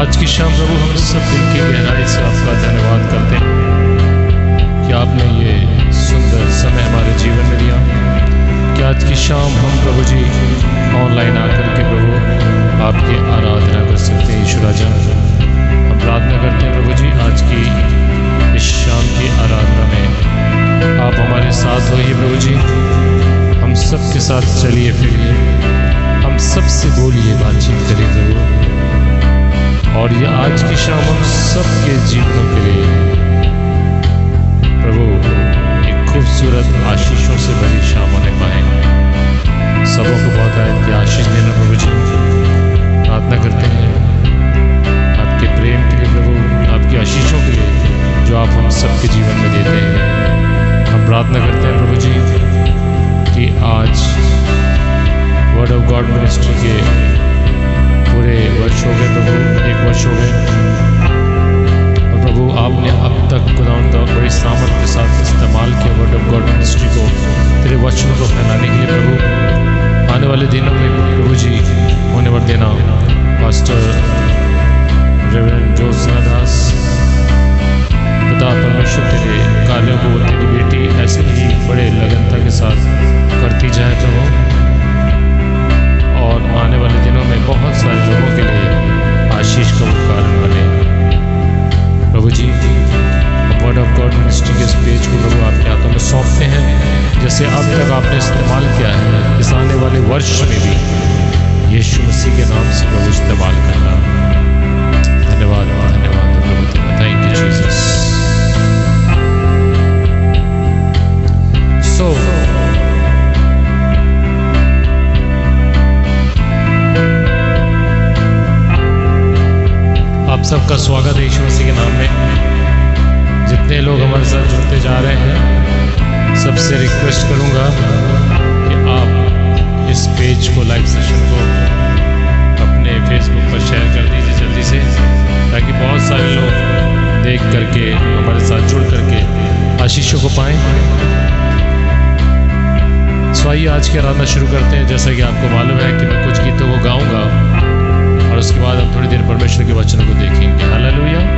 आज की शाम प्रभु हम सब दिल की गहराई से आपका धन्यवाद करते हैं कि आपने ये सुंदर समय हमारे जीवन में दिया कि आज की शाम हम प्रभु जी ऑनलाइन आकर के प्रभु आपकी आराधना कर सकते हैं। ईश्वर राजा हम प्रार्थना करते हैं प्रभु जी आज की इस शाम की आराधना में आप हमारे साथ होइए प्रभु जी। हम सब के साथ चलिए फिरिए, हम सबसे बोलिए, बातचीत करिए प्रभु। और ये आज की शाम हम सबके जीवनों के लिए प्रभु एक खूबसूरत आशीषों से भरी शाम होने पाए। सबों को बहुत आयत की आशीष देना प्रभु जी। प्रार्थना करते हैं आपके प्रेम के लिए प्रभु, आपकी आशीषों के लिए जो आप हम सबके जीवन में देते हैं। हम प्रार्थना करते हैं प्रभु जी कि आज वर्ड ऑफ गॉड मिनिस्ट्री के पूरे वर्ष हो गए प्रभु, 1 वर्ष हो गए और प्रभु आपने अब तक खुदावंद बड़ी सामर्थ के साथ इस्तेमाल किया वर्ड ऑफ गॉड मिनिस्ट्री को तेरे वचनों को फैलाने के लिए प्रभु। आने वाले दिनों में प्रभु जी होने पर देना पास्टर रेवरेंड जोत्सना दास खुदा परमेश्वर तेरे कार्यों को तेरी बेटी ऐसे ही बड़े लगनता के साथ करती जाए प्रभु, और आने वाले दिनों में बहुत सारे लोगों के लिए आशीष का कारण बने प्रभु जी। वर्ड ऑफ गॉड मिनिस्ट्री के इस पेज को प्रभु आपके हाथों में सौंपते हैं, जैसे अब तक आपने इस्तेमाल किया है इस आने वाले वर्ष में भी यीशु मसीह के नाम से प्रभु इस्तेमाल करना। धन्यवाद धन्यवाद प्रभु तेरा, थैंक यू जीसस। सो आप सबका स्वागत है यीशु मसीह के नाम में। जितने लोग हमारे साथ जुड़ते जा रहे हैं सबसे रिक्वेस्ट करूंगा कि आप इस पेज को, लाइव सेशन को अपने फेसबुक पर शेयर कर दीजिए जल्दी से, ताकि बहुत सारे लोग देख करके हमारे साथ जुड़ करके आशीषों को पाएं। सो आइए आज की आराधना शुरू करते हैं। जैसा कि आपको मालूम है कि मैं कुछ गीतों को गाऊंगा और उसके बाद हम थोड़ी देर परमेश्वर के वचनों को देखेंगे। हालेलुया।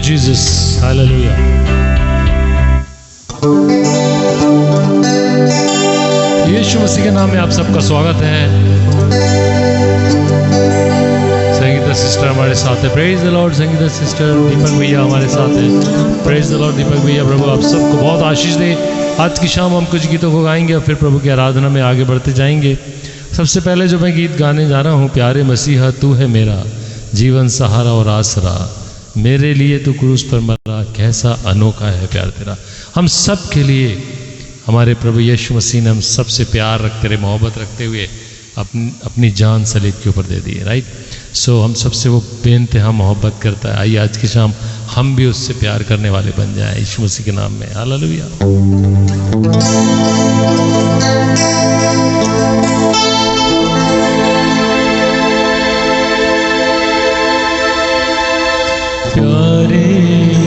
Jesus, hallelujah. यीशु मसीह के नाम में आप सबका स्वागत है। संगीता सिस्टर हमारे साथ है, praise the Lord. Sangeeta sister Deepak भैया हमारे साथ है, प्रेज द लॉर्ड दीपक भैया। प्रभु आप सबको बहुत आशीष दे। आज की शाम हम कुछ गीतों को गाएंगे और फिर प्रभु की आराधना में आगे बढ़ते जाएंगे। सबसे पहले जो मैं गीत गाने जा रहा हूँ, प्यारे मसीहा तू है मेरा जीवन सहारा और आसरा, मेरे लिए तो क्रूस पर मरा, कैसा अनोखा है प्यार तेरा। हम सब के लिए हमारे प्रभु यीशु मसीह ने हम सबसे प्यार रखते रहे, मोहब्बत रखते हुए अपनी जान सलीब के ऊपर दे दी है, राइट। सो हम सबसे वो बेइंतहा मोहब्बत करता है। आइए आज की शाम हम भी उससे प्यार करने वाले बन जाएं यीशु मसीह के नाम में। हालेलुया। प्यारे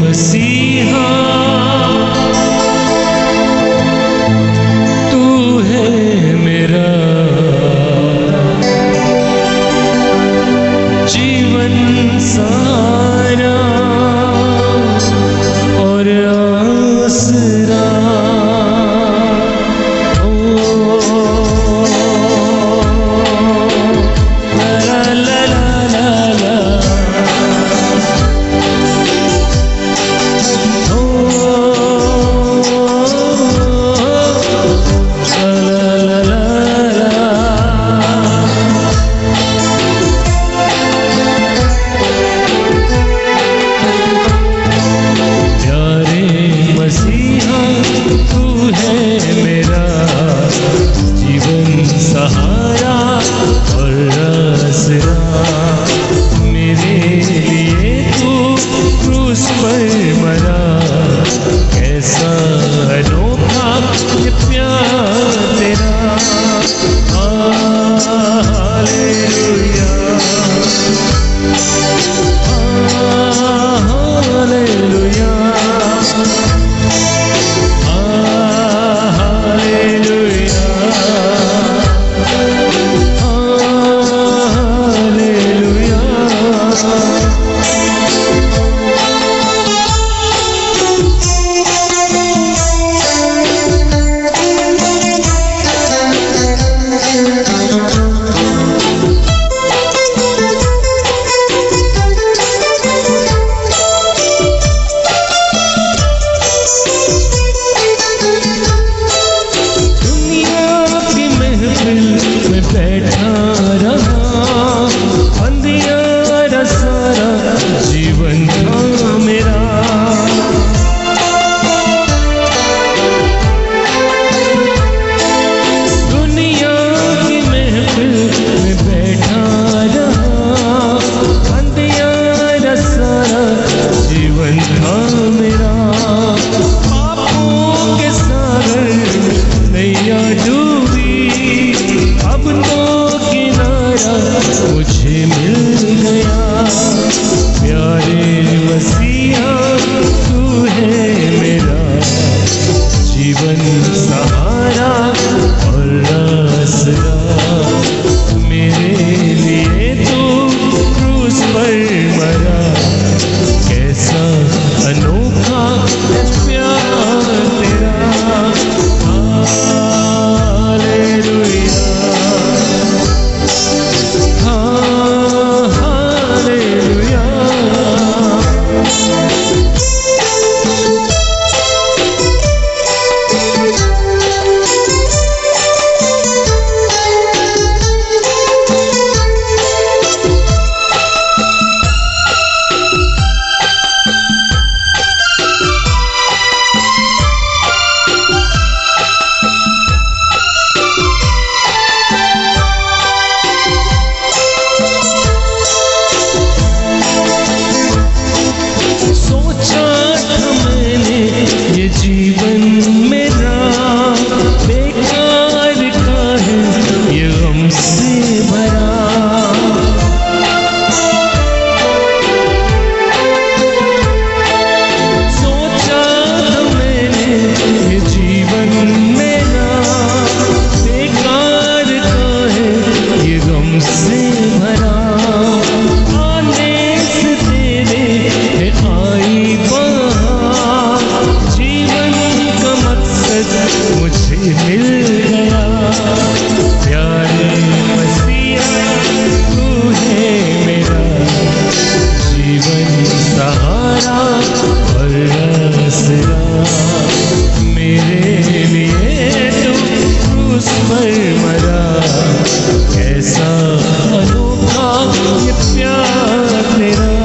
मसीहा मिल गया। प्यारे मसीहा तू है मेरा जीवन सहारा और आसरा। मेरे लिए तू क्रूस पर मरा, कैसा अनोखा ये प्यार तेरा।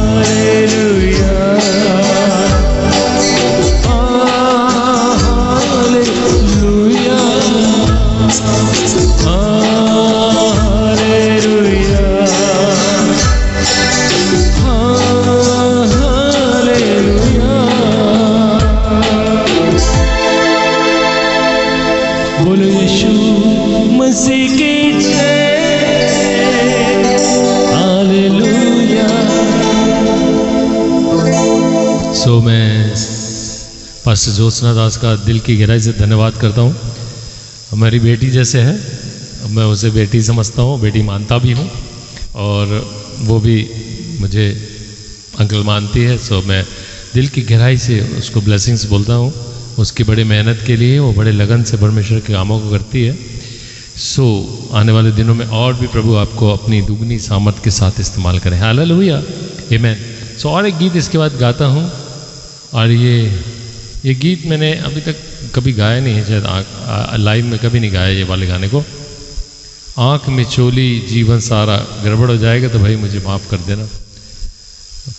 Hallelujah hallelujah hallelujah hallelujah. बोलो यीशु मसीह की जय। हालेलुया। सो मैं पास्टर ज्योत्सना दास का दिल की गहराई से धन्यवाद करता हूँ। हमारी बेटी जैसे है, मैं उसे बेटी समझता हूँ, बेटी मानता भी हूँ और वो भी मुझे अंकल मानती है। सो मैं दिल की गहराई से उसको ब्लेसिंग्स बोलता हूँ। उसकी बड़ी मेहनत के लिए वो बड़े लगन से परमेश्वर के कामों को करती है। सो आने वाले दिनों में और भी प्रभु आपको अपनी दुगनी सामर्थ के साथ इस्तेमाल करें। हालेलुया आमीन। सो और एक गीत इसके बाद गाता हूँ और ये गीत मैंने अभी तक कभी गाया नहीं है, शायद लाइव में कभी नहीं गाया ये वाले गाने को। आँख में चोली जीवन सारा, गड़बड़ हो जाएगा तो भाई मुझे माफ़ कर देना।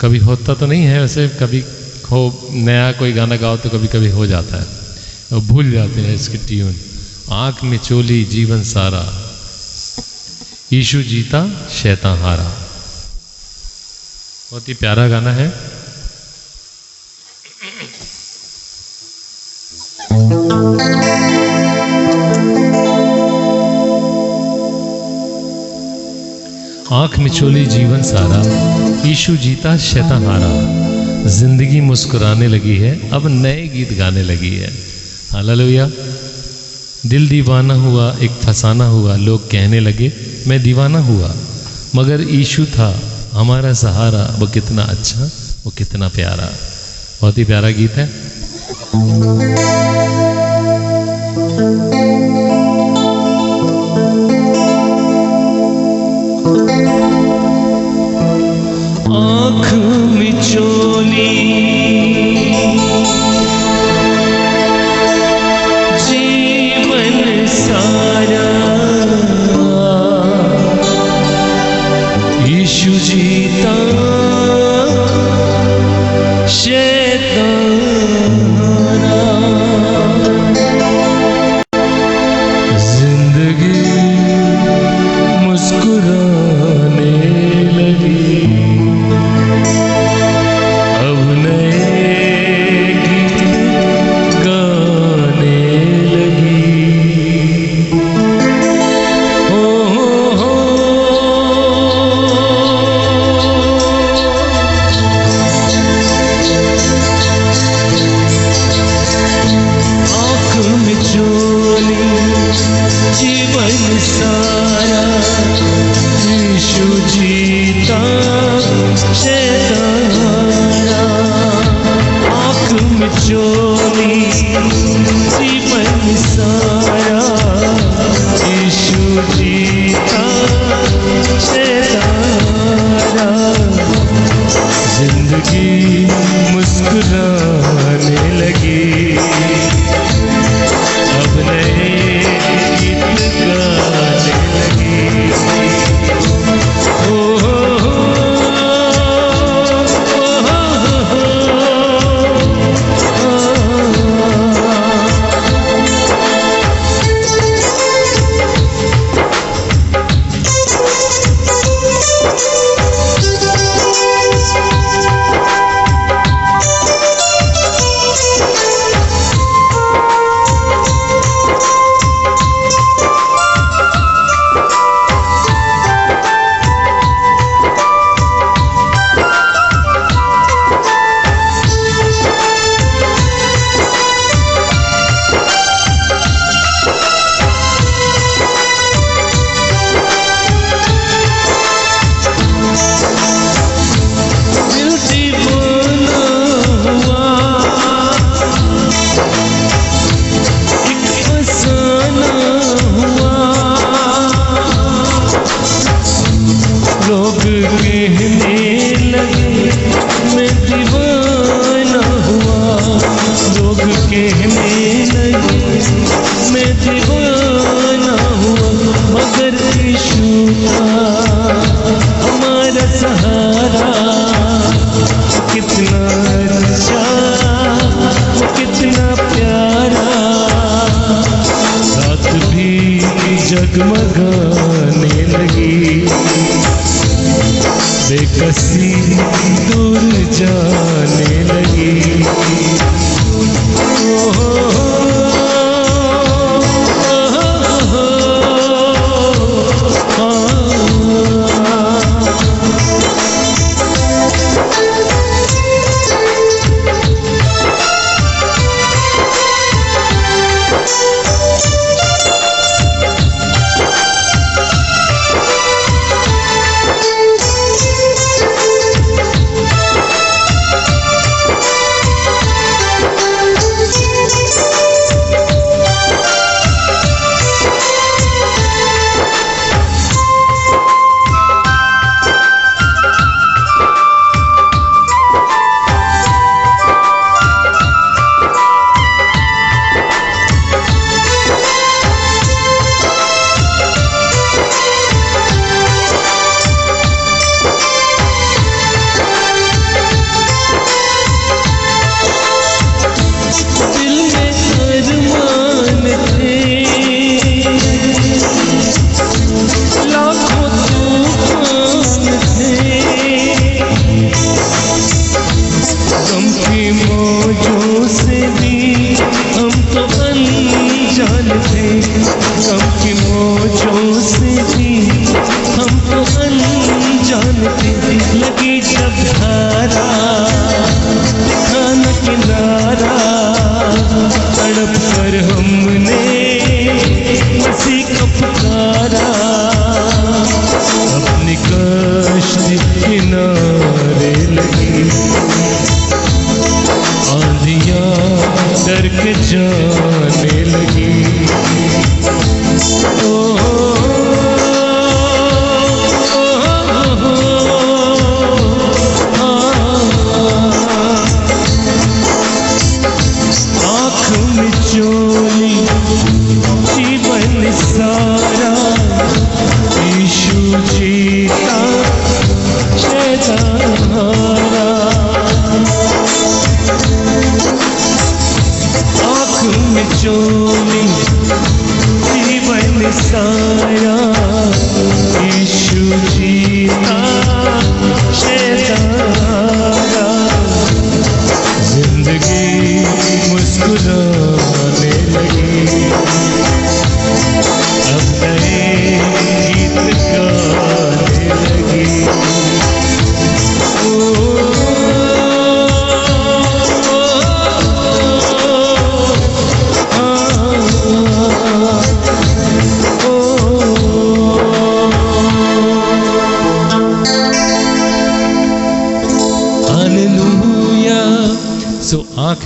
कभी होता तो नहीं है वैसे, कभी हो नया कोई गाना गाओ तो कभी कभी हो जाता है और भूल जाते हैं इसकी ट्यून। आँख में चोली जीवन सारा, यीशु जीता शैतान हारा। बहुत ही प्यारा गाना है। आँख में चोली जीवन सारा, यीशु जीता शैतान हारा। जिंदगी मुस्कुराने लगी है, अब नए गीत गाने लगी है। हालेलुया। दिल दीवाना हुआ, एक फसाना हुआ, लोग कहने लगे मैं दीवाना हुआ, मगर यीशु था हमारा सहारा। वो कितना अच्छा, वो कितना प्यारा। बहुत ही प्यारा गीत है। आँख में चोली जीवन सारा, यीशु जीता शैतान हारा। जिंदगी मुस्कुराने लगी, अब नए गीत गाने लगी। हो आँख में चोली जीवन सारा, यीशु जीता शैतान हारा। आँख में चोली जीवन सारा, यीशु जीता शैतान हारा। जिंदगी मुस्कुराने लगी, अब नए गीत गाने लगी। ओ कहने लगी मैं दीवाना हुआ, मगर यीशु था हमारा सहारा। कितना अच्छा, कितना प्यारा, रात भी जगमगाने लगी, बेकसी दूर जाने लगी।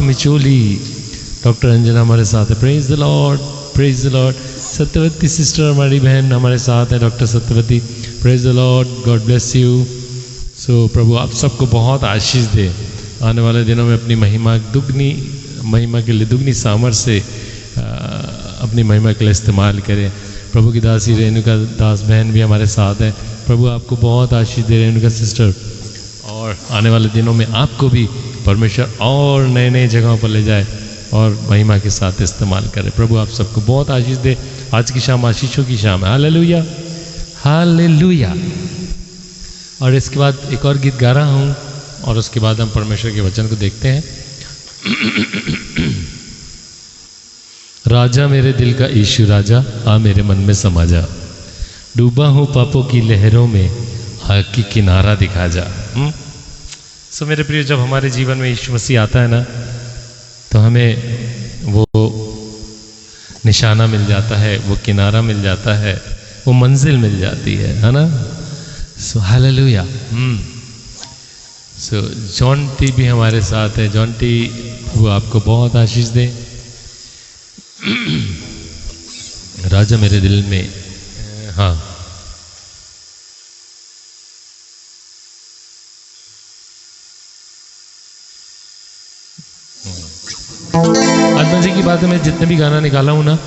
मिचोली डॉक्टर अंजना हमारे साथ है। Praise the Lord, praise the Lord. Satyavati sister हमारी बहन हमारे साथ है, doctor Satyavati. Praise the Lord, God bless you. So प्रभु आप सबको बहुत आशीष दे, आने वाले दिनों में अपनी महिमा के लिए दुगनी सामर्थ से अपनी महिमा के लिए इस्तेमाल करें। प्रभु की दासी रेणुका दास बहन भी हमारे साथ है। प्रभु आपको बहुत आशीष दे रेणुका सिस्टर, और आने वाले दिनों में आपको भी परमेश्वर और नए नए जगहों पर ले जाए और महिमा के साथ इस्तेमाल करे। प्रभु आप सबको बहुत आशीष दे। आज की शाम आशीषों की शाम है। Hallelujah, hallelujah. और इसके बाद एक और गीत गा रहा हूँ और उसके बाद हम परमेश्वर के वचन को देखते हैं। राजा मेरे दिल का यीशु राजा, आ मेरे मन में समा जा, डूबा हूँ पापों की लहरों में, आग की किनारा दिखा जा। सो मेरे प्रिय, जब हमारे जीवन में यीशु मसीह आता है ना, तो हमें वो निशाना मिल जाता है, वो किनारा मिल जाता है, वो मंजिल मिल जाती है ना। सो हालेलुया। सो जॉन टी भी हमारे साथ है। जॉन टी, वो आपको बहुत आशीष दे। राजा मेरे दिल में, हाँ, मजे की बात है, मैं जितने भी गाना निकाला हूँ ना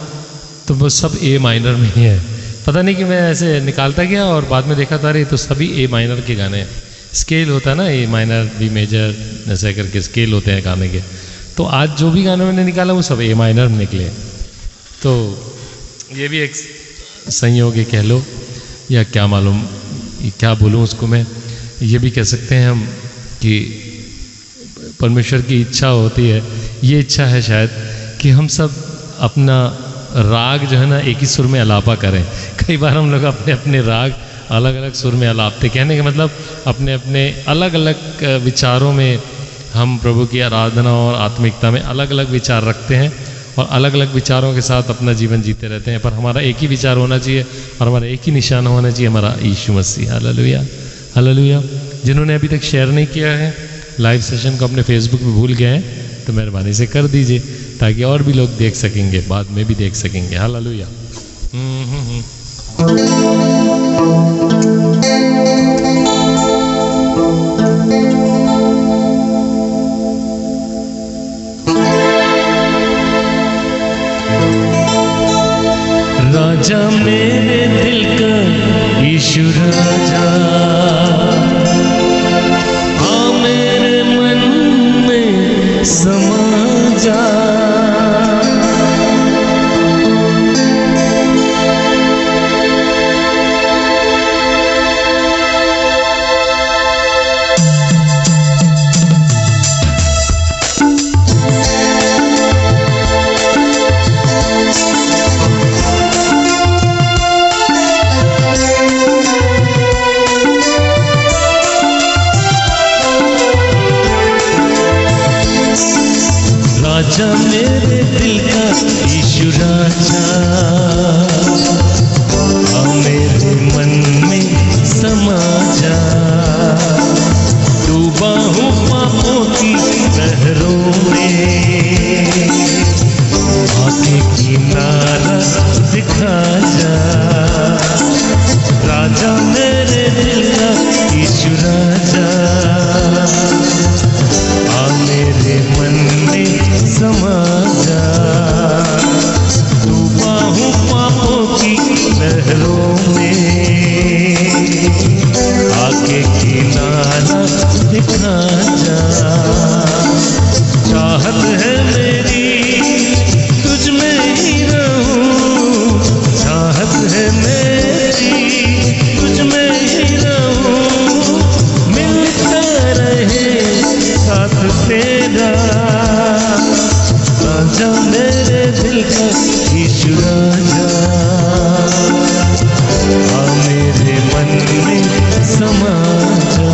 तो वो सब ए माइनर में ही है। पता नहीं कि मैं ऐसे निकालता गया और बाद में देखा था अरे तो सभी ए माइनर के गाने हैं। स्केल होता है ना, ए माइनर बी मेजर ऐसे करके स्केल होते हैं गाने के। तो आज जो भी गाने मैंने निकाला वो सब ए माइनर में निकले। तो ये भी एक संयोग है कह लो, या क्या मालूम क्या बोलूँ उसको मैं। ये भी कह सकते हैं हम कि परमेश्वर की इच्छा होती है, ये इच्छा है शायद कि हम सब अपना राग जो है ना एक ही सुर में अलापा करें। कई बार हम लोग अपने अपने राग अलग अलग सुर में अलापते, कहने का मतलब अपने अपने अलग अलग विचारों में हम प्रभु की आराधना और आत्मिकता में अलग अलग विचार रखते हैं और अलग अलग विचारों के साथ अपना जीवन जीते रहते हैं। पर हमारा एक ही विचार होना चाहिए और हमारा एक ही निशान होना चाहिए, हमारा यीशु मसीह। Hallelujah hallelujah. जिन्होंने अभी तक शेयर नहीं किया है लाइव सेशन को अपने फेसबुक पे भूल गए हैं तो मेहरबानी से कर दीजिए, ताकि और भी लोग देख सकेंगे, बाद में भी देख सकेंगे। हालेलुया। राजा मेरे दिल का यीशु राजा, आ मेरे मन में समा जा। राजा मेरे दिल का यीशु राजा, आ मेरे मन में समा जा। डूबा हूँ पापों की लहरों में, आके किनारा दिखा जा। राजा मेरे दिल का यीशु राजा, आ मेरे मन में समा जा। डूबा हूँ पापों की लहरों में, आके किनारा दिखा जा। चाहत है मेरी तुझ में ही रहूं, चाहत है मेरी तुझ में ही रहूं। मिलता रहे साथ तेरा, राजा मेरे दिल का यीशु राजा, आ मेरे मन में समा जा।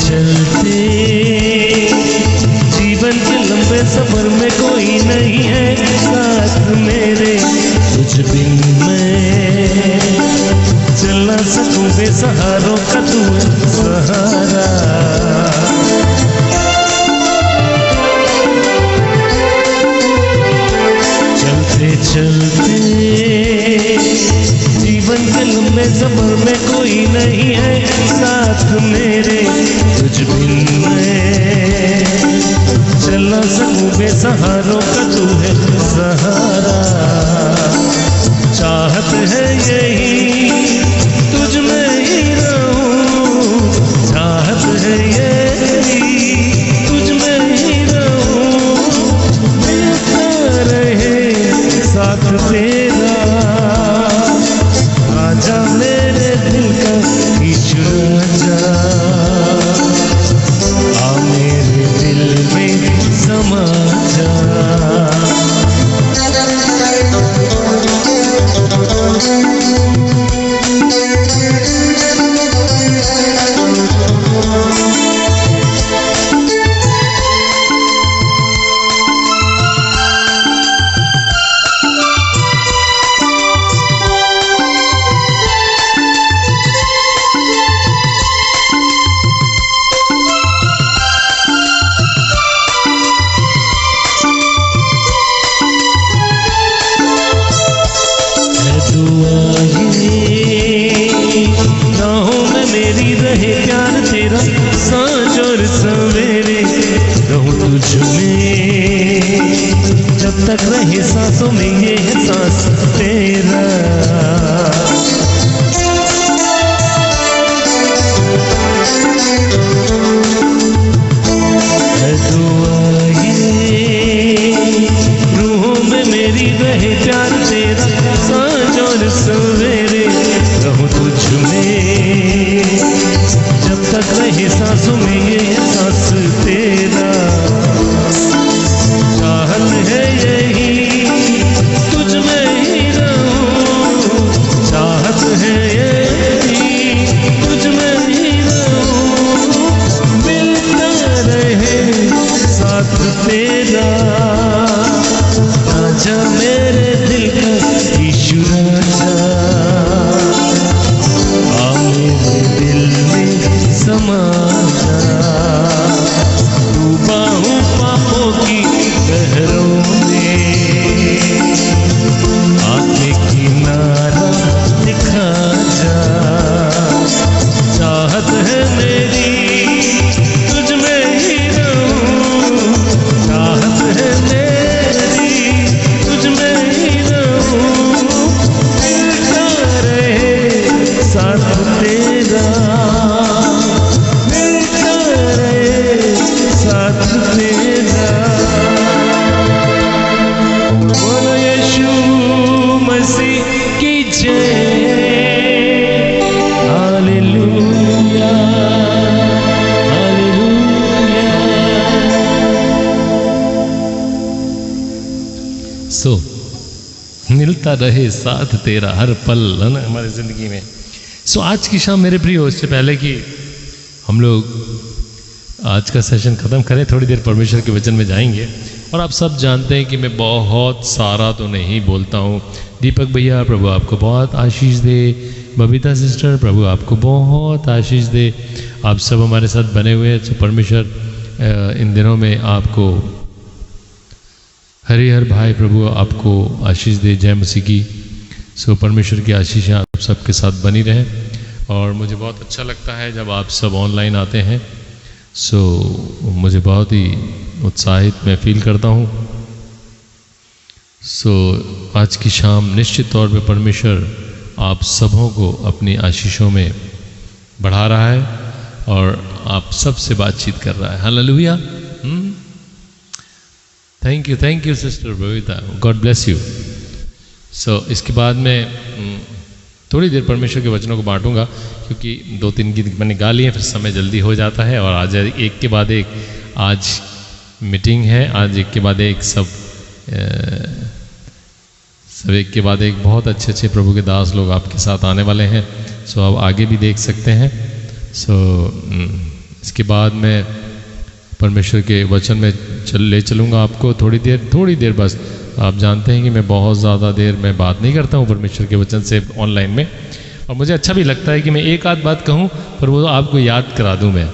चलते जीवन के लंबे सफर में कोई नहीं है साथ मेरे, तुझ बिन मैं चल ना सकूं बेसहारों का तू सहारा। चलते चलते जीवन के लंबे सफर में कोई नहीं है साथ मेरे, तुझ बिन मैं चल ना सकूं बेसहारों का तू है सहारा। चाहत है यही तुझ में ही रहूं, चाहत है यही तुझ में ही रहूं। मिलता रहे साथ तेरा, राजा मेरे दिल का यीशु राजा, आ मेरे दिल में समा जा। तक रहे सांसों में ये एहसास तेरा। है दुआ ये रूहों में मेरी रहे प्यार तेरा, सांझ और सवेरे रहूं तुझ में, जब तक रहे सांसों में ये एहसास तेरा। चाहत है यही तुझ में ही रहूं, चाहत है यही तुझ में ही रहूं, मिलता रहे साथ तेरा। राजा मेरे दिल का यीशु राजा, आ मेरे दिल में समा जा, डूबा हूँ पापों की गहरों में, आके किनारा दिखा जा। चाहत है मेरी तुझ में ही रहूं, चाहत है मेरी तुझ में ही रहूं, मिलता रहे साथ तेरा, मिलता रहे साथ तेरा। बोलो यीशु मसीह की जय, हालेलुया हालेलुया। सो मिलता रहे साथ तेरा हर पल, है ना, हमारी ज़िंदगी में। सो आज की शाम मेरे प्रिय, इससे पहले कि हम लोग आज का सेशन ख़त्म करें, थोड़ी देर परमेश्वर के वचन में जाएंगे। और आप सब जानते हैं कि मैं बहुत सारा तो नहीं बोलता हूँ। दीपक भैया प्रभु आपको बहुत आशीष दे, बबीता सिस्टर प्रभु आपको बहुत आशीष दे, आप सब हमारे साथ बने हुए हैं। तो परमेश्वर इन दिनों में आपको, हरिहर भाई प्रभु आपको आशीष दे, जय मसीह की। सो परमेश्वर की आशीषें आप सबके साथ बनी रहें। और मुझे बहुत अच्छा लगता है जब आप सब ऑनलाइन आते हैं। सो मुझे बहुत ही उत्साहित मैं फील करता हूँ। सो आज की शाम निश्चित तौर पे परमेश्वर आप सबों को अपनी आशीषों में बढ़ा रहा है और आप सबसे बातचीत कर रहा है। Hallelujah. Thank you sister Babita, God bless you. So इसके बाद मैं थोड़ी देर परमेश्वर के वचनों को बांटूंगा, क्योंकि 2-3 गीत मैंने गा लिए, फिर समय जल्दी हो जाता है। और आज एक के बाद एक आज मीटिंग है, आज एक के बाद एक सब एक के बाद एक बहुत अच्छे अच्छे प्रभु के दास लोग आपके साथ आने वाले हैं। सो आप आगे भी देख सकते हैं। सो इसके बाद मैं परमेश्वर के वचन में ले चलूँगा आपको थोड़ी देर बस। आप जानते हैं कि मैं बहुत ज़्यादा देर में बात नहीं करता हूँ परमेश्वर के वचन से ऑनलाइन में, और मुझे अच्छा भी लगता है कि मैं एक आध बात कहूँ पर वो आपको याद करा दूँ मैं,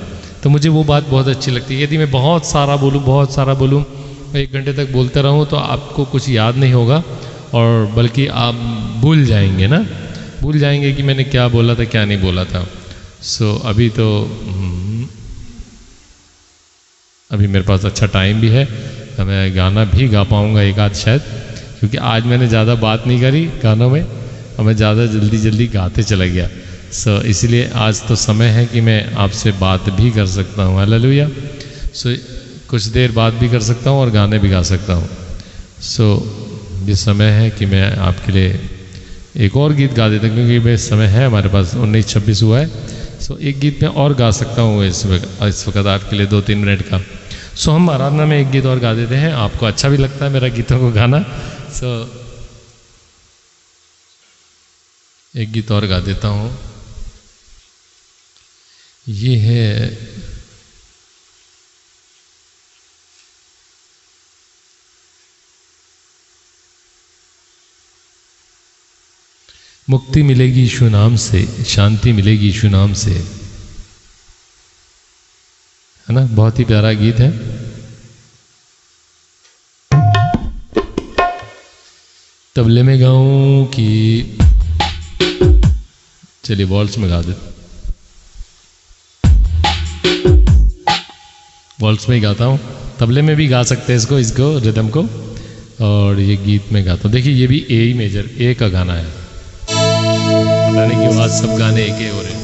तो मुझे वो बात बहुत अच्छी लगती है। यदि मैं बहुत सारा बोलूँ 1 घंटे तक बोलते रहूँ तो आपको कुछ याद नहीं होगा, और बल्कि आप भूल जाएंगे कि मैंने क्या बोला था क्या नहीं बोला था। सो अभी मेरे पास अच्छा टाइम भी है, तो मैं गाना भी गा पाऊँगा एक आध शायद, क्योंकि आज मैंने ज़्यादा बात नहीं करी गानों में और मैं ज़्यादा जल्दी गाते चला गया। सो इसलिए आज तो समय है कि मैं आपसे बात भी कर सकता हूँ। हालेलुया। सो कुछ देर बात भी कर सकता हूँ और गाने भी गा सकता हूँ। सो ये समय है कि मैं आपके लिए एक और गीत गा देता हूँ, क्योंकि मैं समय है हमारे पास 19-26 हुआ है। सो एक गीत मैं और गा सकता हूँ इस वक्त आपके लिए 2-3 मिनट का। सो हम आराधना में एक गीत और गा देते हैं। आपको अच्छा भी लगता है मेरा गीतों को गाना। सो एक गीत और गा देता हूँ, ये है मुक्ति मिलेगी यीशु नाम से, शांति मिलेगी यीशु नाम से, है ना। बहुत ही प्यारा गीत है। तबले में गाऊं कि चलिए वॉल्स में गा दे, वॉल्स में ही गाता हूं। तबले में भी गा सकते हैं इसको रिदम को, और ये गीत में गाता हूँ। देखिए ये भी ए मेजर, ए का गाना है, पता नहीं क्यों आज सब गाने एक हो रहे हैं।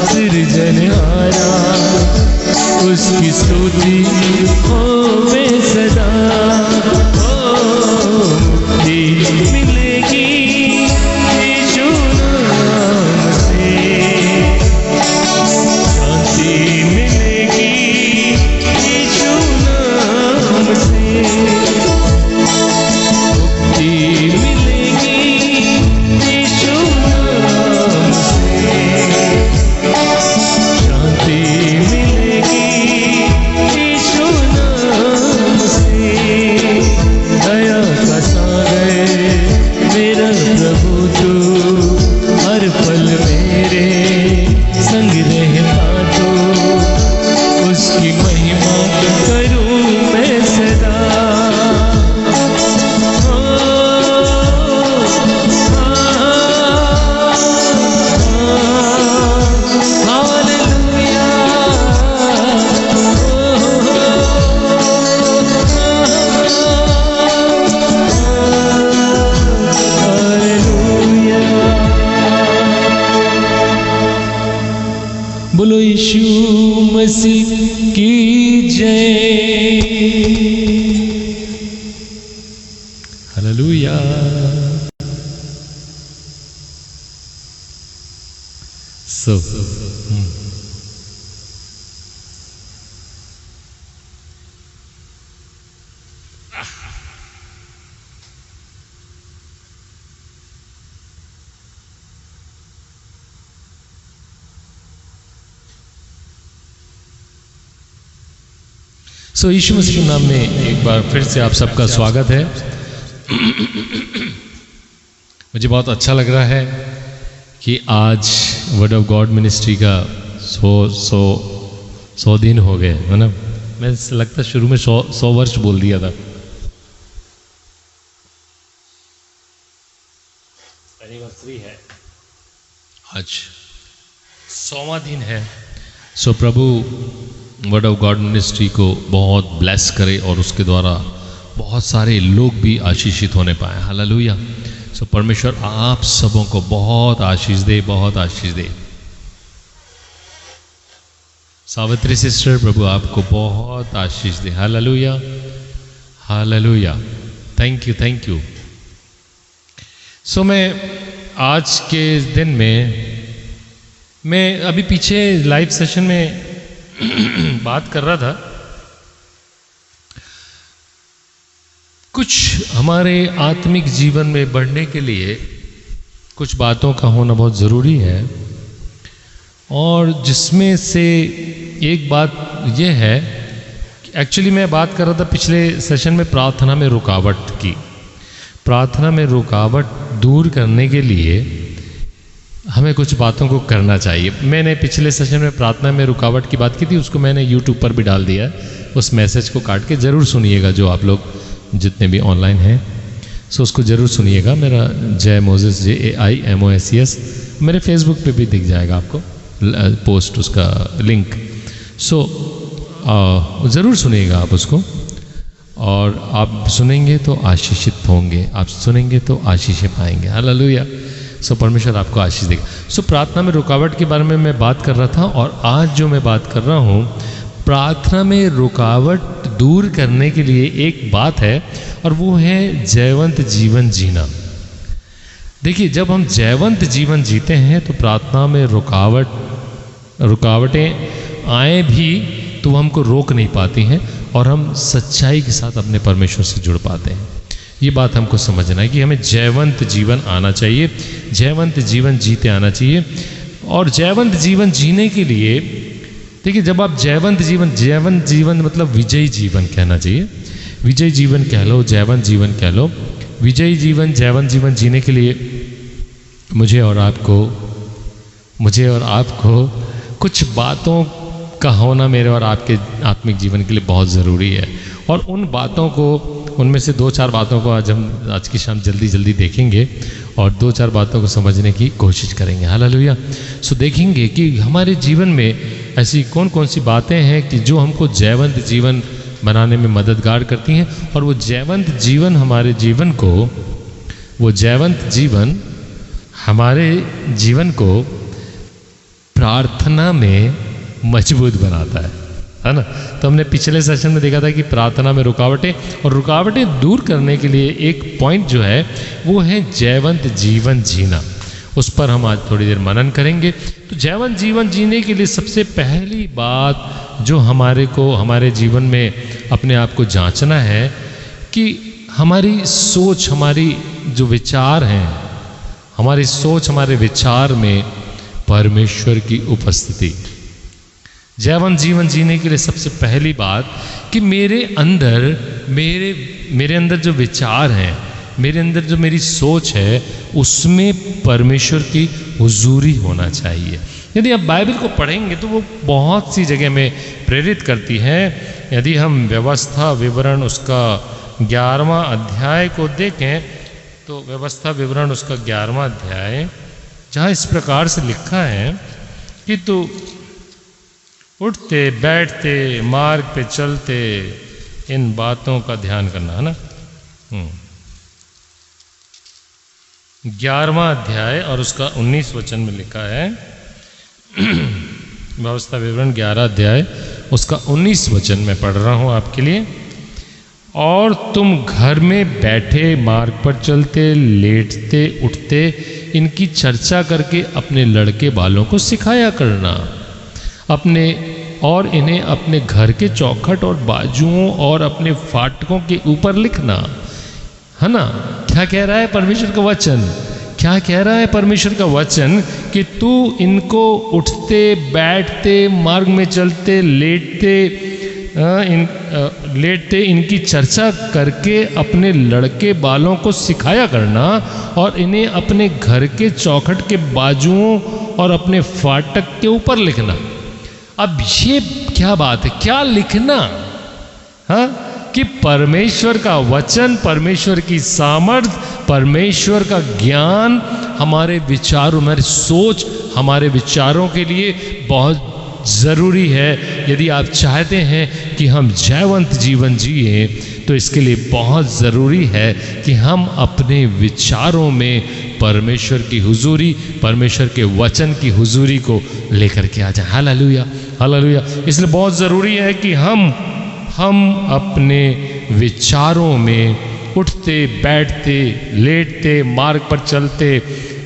सृजनहारा, उसकी स्तुति होवे सदा। मुक्ति मिलेगी यीशु नाम से, शांति मिलेगी यीशु नाम से, मुक्ति मिलेगी यीशु नाम से, शांति मिलेगी यीशु नाम से। दया का सागर मेरा प्रभु तू, हर पल मेरे संग रहता तू, उसकी महिमा करूं मैं सदा। बोलो यीशु मसीह की जय। हालेलुया। सो सो यीशु मसीह के नाम में एक बार फिर से आप सबका स्वागत है। मुझे बहुत अच्छा लग रहा है कि आज वर्ड ऑफ गॉड मिनिस्ट्री का 100 दिन हो गए, है ना। मैं लगता शुरू में 100 वर्ष बोल दिया था। एनिवर्सरी है आज, 100वां दिन है। सो प्रभु वर्ड ऑफ गॉड मिनिस्ट्री को बहुत ब्लेस करे और उसके द्वारा बहुत सारे लोग भी आशीषित होने पाए। हालेलुया। सो परमेश्वर आप सबों को बहुत आशीष दे, बहुत आशीष दे। सावित्री सिस्टर, प्रभु आपको बहुत आशीष दे। Hallelujah, hallelujah. Thank you, thank you. So मैं आज के दिन में, मैं अभी पीछे लाइव सेशन में बात कर रहा था, कुछ हमारे आत्मिक जीवन में बढ़ने के लिए कुछ बातों का होना बहुत ज़रूरी है। और जिसमें से एक बात यह है कि एक्चुअली मैं बात कर रहा था पिछले सेशन में प्रार्थना में रुकावट की। प्रार्थना में रुकावट दूर करने के लिए हमें कुछ बातों को करना चाहिए। मैंने पिछले सेशन में प्रार्थना में रुकावट की बात की थी, उसको मैंने यूट्यूब पर भी डाल दिया है। उस मैसेज को काट के ज़रूर सुनिएगा, जो आप लोग जितने भी ऑनलाइन हैं, सो उसको ज़रूर सुनिएगा। मेरा जय मोसेस, JAIMOSES, मेरे फेसबुक पे भी दिख जाएगा आपको पोस्ट, उसका लिंक। सो ज़रूर सुनिएगा आप उसको, और आप सुनेंगे तो आशीषित होंगे, आप सुनेंगे तो आशीषें पाएंगे। हालेलुया। सो परमेश्वर आपको आशीष देगा। सो प्रार्थना में रुकावट के बारे में मैं बात कर रहा था, और आज जो मैं बात कर रहा हूँ, प्रार्थना में रुकावट दूर करने के लिए एक बात है, और वो है जयवंत जीवन जीना। देखिए, जब हम जयवंत जीवन जीते हैं तो प्रार्थना में रुकावटें आए भी तो वो हमको रोक नहीं पाती हैं, और हम सच्चाई के साथ अपने परमेश्वर से जुड़ पाते हैं। ये बात हमको समझना है कि हमें जयवंत जीवन आना चाहिए, जयवंत जीवन जीते आना चाहिए। और जयवंत जीवन जीने के लिए, देखिए, जब आप जयवंत जीवन मतलब विजयी जीवन कहना चाहिए, विजयी जीवन कह लो, जयवंत जीवन कह लो। विजयी जीवन, जयवंत जीवन जीने के लिए मुझे और आपको कुछ बातों का होना मेरे और आपके आत्मिक जीवन के लिए बहुत ज़रूरी है। और उन बातों को, उनमें से 2-4 बातों को आज की शाम जल्दी देखेंगे, और 2-4 बातों को समझने की कोशिश करेंगे। हालेलुया। सो देखेंगे कि हमारे जीवन में ऐसी कौन कौन सी बातें हैं कि जो हमको जयवंत जीवन बनाने में मददगार करती हैं, और वो जयवंत जीवन हमारे जीवन को प्रार्थना में मजबूत बनाता है ना। तो हमने पिछले सेशन में देखा था कि प्रार्थना में रुकावटें, और रुकावटें दूर करने के लिए एक पॉइंट जो है वो है जयवंत जीवन जीना। उस पर हम आज थोड़ी देर मनन करेंगे। तो जयवंत जीवन जीने के लिए सबसे पहली बात जो हमारे जीवन में अपने आप को जांचना है कि हमारी सोच, हमारी जो विचार हैं, हमारी सोच, हमारे विचार में परमेश्वर की उपस्थिति। जयवंत जीवन जीने के लिए सबसे पहली बात कि मेरे अंदर जो विचार हैं, मेरे अंदर जो मेरी सोच है, उसमें परमेश्वर की हुजूरी होना चाहिए। यदि आप बाइबल को पढ़ेंगे तो वो बहुत सी जगह में प्रेरित करती है। यदि हम व्यवस्था विवरण उसका 11वां अध्याय को देखें तो व्यवस्था विवरण उसका 11वां अध्याय, जहाँ इस प्रकार से लिखा है कि तू उठते बैठते मार्ग पे चलते इन बातों का ध्यान करना, है ना। 11वां अध्याय और उसका 19 वचन में लिखा है, व्यवस्था विवरण 11 अध्याय उसका 19 वचन में पढ़ रहा हूँ आपके लिए। और तुम घर में बैठे मार्ग पर चलते लेटते उठते इनकी चर्चा करके अपने लड़के बालों को सिखाया करना, और इन्हें अपने घर के चौखट और बाजुओं और अपने फाटकों के ऊपर लिखना, है ना। क्या कह रहा है परमेश्वर का वचन? क्या कह रहा है परमेश्वर का वचन? कि तू इनको उठते बैठते मार्ग में चलते लेटते इनकी चर्चा करके अपने लड़के बालों को सिखाया करना, और इन्हें अपने घर के चौखट के बाजुओं और अपने फाटक के ऊपर लिखना। अब ये क्या बात है, क्या लिखना? हाँ, कि परमेश्वर का वचन, परमेश्वर की सामर्थ, परमेश्वर का ज्ञान हमारे विचारों, हमारी सोच, हमारे विचारों के लिए बहुत ज़रूरी है। यदि आप चाहते हैं कि हम जयवंत जीवन जिए तो इसके लिए बहुत ज़रूरी है कि हम अपने विचारों में परमेश्वर की हुजूरी, परमेश्वर के वचन की हुजूरी को लेकर के आ जाएं। Hallelujah, hallelujah. इसलिए बहुत ज़रूरी है कि हम अपने विचारों में उठते बैठते लेटते मार्ग पर चलते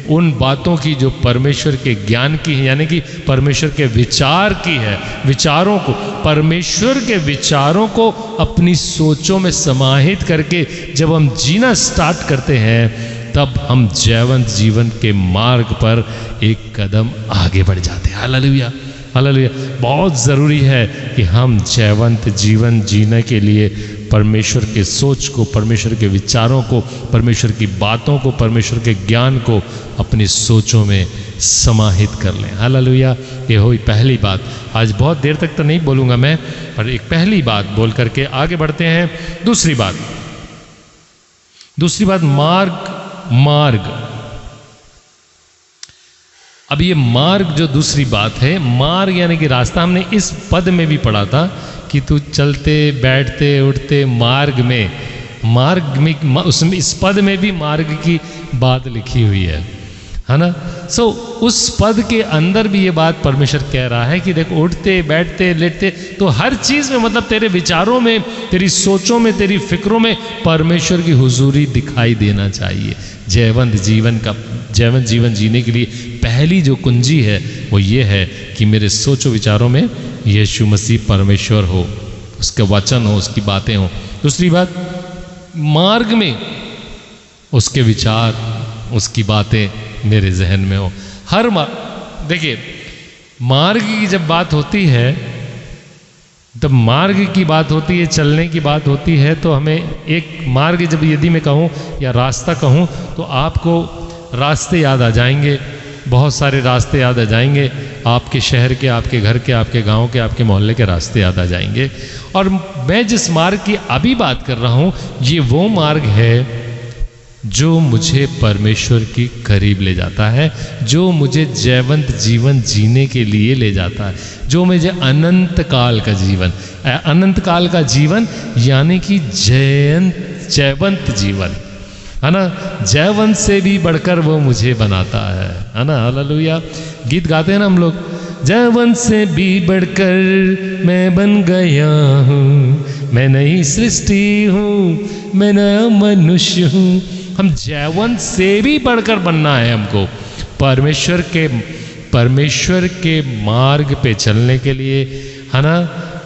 उन बातों की जो परमेश्वर के ज्ञान की है, यानी कि परमेश्वर के विचार की है, विचारों को, परमेश्वर के विचारों को अपनी सोचों में समाहित करके जब हम जीना स्टार्ट करते हैं तब हम जयवंत जीवन के मार्ग पर एक कदम आगे बढ़ जाते हैं। Hallelujah, hallelujah. बहुत ज़रूरी है कि हम जयवंत जीवन जीने के लिए परमेश्वर के सोच को, परमेश्वर के विचारों को, परमेश्वर की बातों को, परमेश्वर के ज्ञान को अपनी सोचों में समाहित कर लें। हालेलुया। ये हुई पहली बात। आज बहुत देर तक तो नहीं बोलूँगा मैं, पर एक पहली बात बोल करके आगे बढ़ते हैं। दूसरी बात मार्ग। अब ये मार्ग जो दूसरी बात है, मार्ग यानी कि रास्ता, हमने इस पद में भी पढ़ा था कि तू चलते बैठते उठते मार्ग में उसमें इस पद में भी मार्ग की बात लिखी हुई है ना। सो उस पद के अंदर भी ये बात परमेश्वर कह रहा है कि देखो उठते बैठते लेटते, तो हर चीज़ में, मतलब तेरे विचारों में, तेरी सोचों में, तेरी फिक्रों में परमेश्वर की हुजूरी दिखाई देना चाहिए। जयवंत जीवन जीने के लिए पहली जो कुंजी है वो ये है कि मेरे सोचो विचारों में यीशु मसीह परमेश्वर हो, उसके वचन हो, उसकी बातें हो। दूसरी बात, मार्ग में उसके विचार, उसकी बातें मेरे जहन में हो। देखिए, मार्ग की जब बात होती है, जब मार्ग की बात होती है, चलने की बात होती है, तो हमें एक मार्ग, जब यदि मैं कहूँ या रास्ता कहूँ तो आपको रास्ते याद आ जाएंगे, बहुत सारे रास्ते याद आ जाएंगे। आपके शहर के, आपके घर के, आपके गांव के, आपके मोहल्ले के रास्ते याद आ जाएंगे। और मैं जिस मार्ग की अभी बात कर रहा हूँ, ये वो मार्ग है जो मुझे परमेश्वर की करीब ले जाता है, जो मुझे जयवंत जीवन जीने के लिए ले जाता है, जो मुझे अनंत काल का जीवन यानी कि जयवंत जीवन, है ना। जयवंत से भी बढ़कर वो मुझे बनाता है ना। हालेलुया। गीत गाते हैं ना हम लोग, जयवंत से भी बढ़कर मैं बन गया हूँ, मैं नई सृष्टि हूँ, मैं नया मनुष्य हूँ। हम जयवंत से भी बढ़कर बनना है हमको। परमेश्वर के मार्ग पे चलने के लिए, है ना,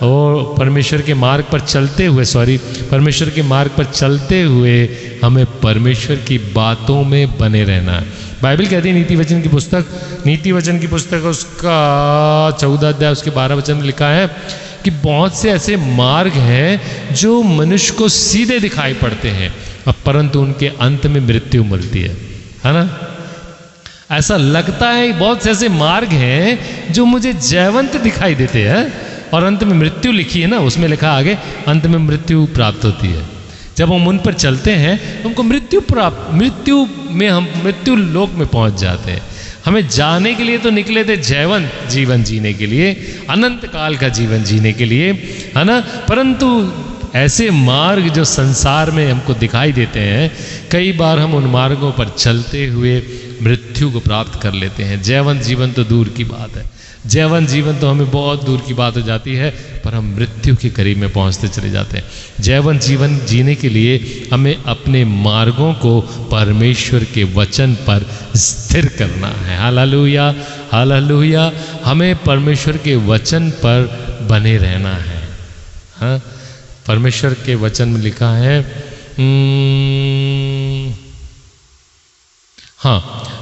और परमेश्वर के मार्ग पर चलते हुए परमेश्वर के मार्ग पर चलते हुए हमें परमेश्वर की बातों में बने रहना है। बाइबल कहती है नीति वचन की पुस्तक उसका 14 अध्याय उसके 12 वचन में लिखा है कि बहुत से ऐसे मार्ग हैं जो मनुष्य को सीधे दिखाई पड़ते हैं, परंतु उनके अंत में मृत्यु मिलती है ना। ऐसा लगता है बहुत से ऐसे मार्ग हैं जो मुझे जयवंत दिखाई देते हैं और अंत में मृत्यु लिखी है ना, उसमें लिखा आगे अंत में मृत्यु प्राप्त होती है। जब हम उन पर चलते हैं हमको मृत्यु लोक में पहुंच जाते हैं। हमें जाने के लिए तो निकले थे जयवंत जीवन जीने के लिए, अनंत काल का जीवन जीने के लिए, है ना, परंतु ऐसे मार्ग जो संसार में हमको दिखाई देते हैं, कई बार हम उन मार्गों पर चलते हुए मृत्यु को प्राप्त कर लेते हैं। जयवंत जीवन तो दूर की बात है, जयवंत जीवन तो हमें बहुत दूर की बात हो जाती है, पर हम मृत्यु के करीब में पहुंचते चले जाते हैं। जयवंत जीवन जीने के लिए हमें अपने मार्गों को परमेश्वर के वचन पर स्थिर करना है। Hallelujah, hallelujah. हमें परमेश्वर के वचन पर बने रहना है। हाँ, परमेश्वर के वचन में लिखा है, हाँ,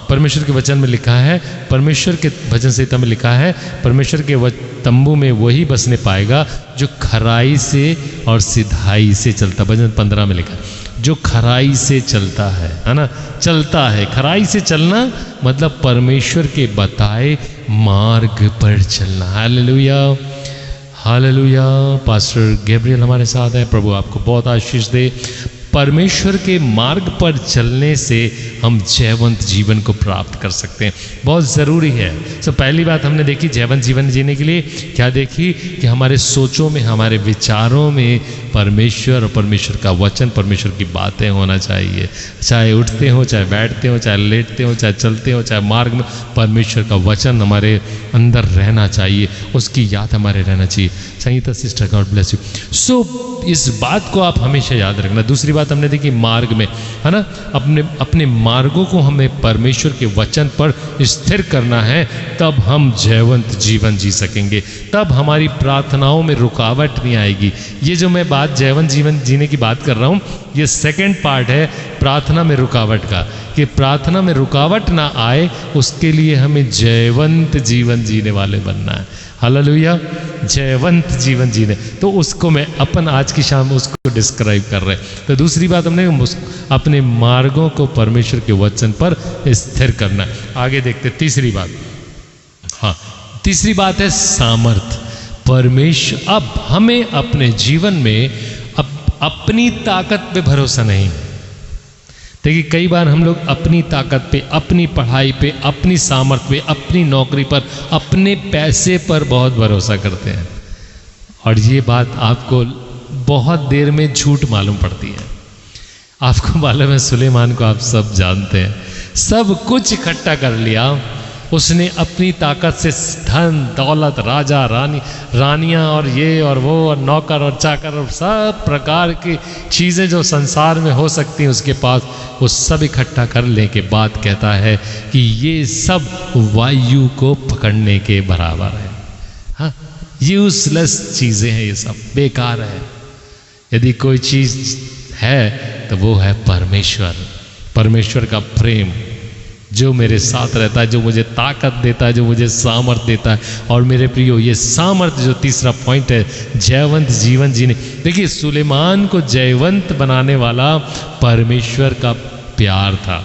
परमेश्वर के वचन में लिखा है, परमेश्वर के भजन संहिता में लिखा है, परमेश्वर के तंबू में वही बसने पाएगा जो खराई से और सिधाई से चलता। भजन 15 में लिखा है, जो खराई से चलता है ना, चलता है। खराई से चलना मतलब परमेश्वर के बताए मार्ग पर चलना। Hallelujah, hallelujah. पास्टर गैब्रियल हमारे साथ है, प्रभु आपको बहुत आशीष दे। परमेश्वर के मार्ग पर चलने से हम जयवंत जीवन को प्राप्त कर सकते हैं, बहुत ज़रूरी है। तो पहली बात हमने देखी जयवंत जीवन जीने के लिए क्या देखी कि हमारे सोचों में, हमारे विचारों में परमेश्वर और परमेश्वर का वचन, परमेश्वर की बातें होना चाहिए। चाहे उठते हो, चाहे बैठते हो, चाहे लेटते हो, चाहे चलते हो, चाहे मार्ग में, परमेश्वर का वचन हमारे अंदर रहना चाहिए, उसकी याद हमारे रहना चाहिए। Sangeeta sister, God bless you. So इस बात को आप हमेशा याद रखना। दूसरी बात हमने देखी मार्ग में, है ना, अपने मार्गों को हमें परमेश्वर के वचन पर स्थिर करना है, तब हम जयवंत जीवन जी सकेंगे, तब हमारी प्रार्थनाओं में रुकावट नहीं आएगी। ये जो मैं बात जयवंत जीवन जीने की बात कर रहा हूँ, ये सेकंड पार्ट है प्रार्थना में रुकावट का, कि प्रार्थना में रुकावट ना आए उसके लिए हमें जयवंत जीवन जीने वाले बनना है। हालेलुया, जयवंत जीवन जीने, तो उसको मैं अपन आज की शाम उसको डिस्क्राइब कर रहे हैं। तो दूसरी बात हमने अपने मार्गों को परमेश्वर के वचन पर स्थिर करना है। आगे देखते तीसरी बात। हाँ, तीसरी बात है सामर्थ। परमेश्वर, अब हमें अपने जीवन में अपनी ताकत पे भरोसा नहीं। देखिए कई बार हम लोग अपनी ताकत पे, अपनी पढ़ाई पे, अपनी सामर्थ्य पे, अपनी नौकरी पर, अपने पैसे पर बहुत भरोसा करते हैं, और ये बात आपको बहुत देर में झूठ मालूम पड़ती है। आपको मालूम है सुलेमान को आप सब जानते हैं, सब कुछ इकट्ठा कर लिया उसने अपनी ताकत से, धन दौलत, राजा रानियां और ये और वो और नौकर और चाकर और सब प्रकार की चीज़ें जो संसार में हो सकती हैं उसके पास, वो सब इकट्ठा कर लेने के बाद कहता है कि ये सब वायु को पकड़ने के बराबर है। हाँ, यूजलेस चीज़ें हैं, ये सब बेकार है। यदि कोई चीज़ है तो वो है परमेश्वर, परमेश्वर का प्रेम जो मेरे साथ रहता है, जो मुझे ताकत देता है, जो मुझे सामर्थ देता है। और मेरे प्रियो, ये सामर्थ जो तीसरा पॉइंट है, जयवंत जीवन जीने। देखिए सुलेमान को जयवंत बनाने वाला परमेश्वर का प्यार था।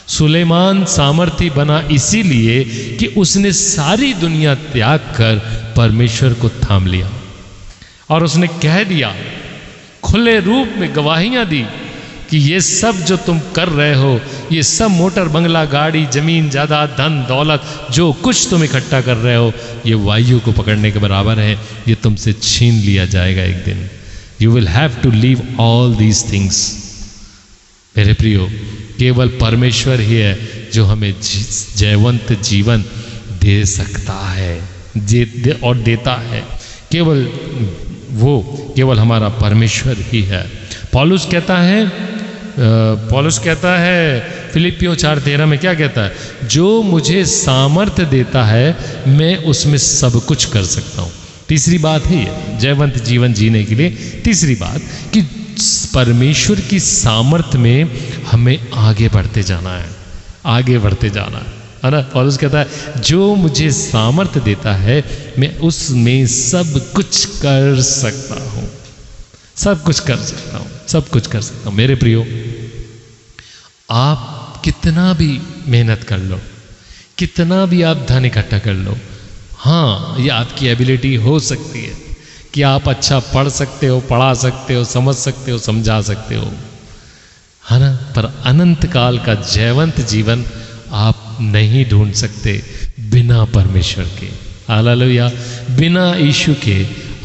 सुलेमान सामर्थी बना इसीलिए कि उसने सारी दुनिया त्याग कर परमेश्वर को थाम लिया, और उसने कह दिया, खुले रूप में गवाहियां दी कि ये सब जो तुम कर रहे हो, ये सब मोटर बंगला, गाड़ी, जमीन जायदाद, धन दौलत, जो कुछ तुम इकट्ठा कर रहे हो, ये वायु को पकड़ने के बराबर है। ये तुमसे छीन लिया जाएगा एक दिन। You will have to leave all these things. मेरे प्रियो, केवल परमेश्वर ही है जो हमें जयवंत जीवन दे सकता है, और देता है। केवल हमारा परमेश्वर ही है। पौलुस कहता है फिलिपियों 4:13 में क्या कहता है? जो मुझे सामर्थ्य देता है मैं उसमें सब कुछ कर सकता हूँ। तीसरी बात है ये, जयवंत जीवन जीने के लिए तीसरी बात कि परमेश्वर की सामर्थ्य में हमें आगे बढ़ते जाना है, है ना। पौलुस कहता है जो मुझे सामर्थ्य देता है मैं उसमें सब कुछ कर सकता हूँ, सब कुछ कर सकता हूँ। मेरे प्रियो, आप कितना भी मेहनत कर लो, कितना भी आप धन इकट्ठा कर लो, हाँ ये आपकी एबिलिटी हो सकती है कि आप अच्छा पढ़ सकते हो, पढ़ा सकते हो, समझ सकते हो, समझा सकते हो, है ना। पर अनंत काल का जयवंत जीवन आप नहीं ढूंढ सकते बिना परमेश्वर के। हालेलुया। बिना यीशु के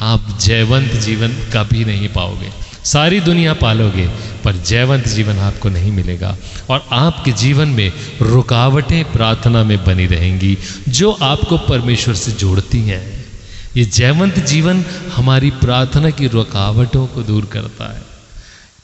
आप जयवंत जीवन कभी नहीं पाओगे। सारी दुनिया पालोगे पर जयवंत जीवन आपको नहीं मिलेगा। और आपके जीवन में रुकावटें प्रार्थना में बनी रहेंगी जो आपको परमेश्वर से जोड़ती हैं। ये जयवंत जीवन हमारी प्रार्थना की रुकावटों को दूर करता है।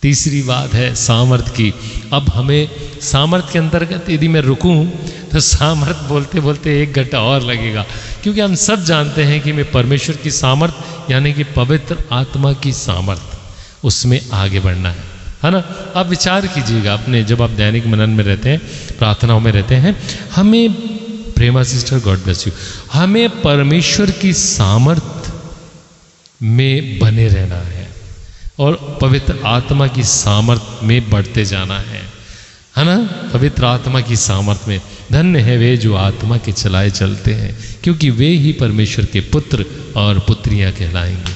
तीसरी बात है सामर्थ्य की। अब हमें सामर्थ्य के अंतर्गत यदि मैं रुकूं तो सामर्थ्य बोलते बोलते एक घंटा और लगेगा, क्योंकि हम सब जानते हैं कि मैं परमेश्वर की सामर्थ्य यानी कि पवित्र आत्मा की सामर्थ्य, उसमें आगे बढ़ना है ना। आप विचार कीजिएगा अपने, जब आप दैनिक मनन में रहते हैं, प्रार्थनाओं में रहते हैं, हमें प्रेमा सिस्टर गॉड ब्लेस यू, हमें परमेश्वर की सामर्थ्य में बने रहना है और पवित्र आत्मा की सामर्थ्य में बढ़ते जाना है ना। पवित्र आत्मा की सामर्थ्य में धन्य है वे जो आत्मा के चलाए चलते हैं, क्योंकि वे ही परमेश्वर के पुत्र और पुत्रियां कहलाएंगे,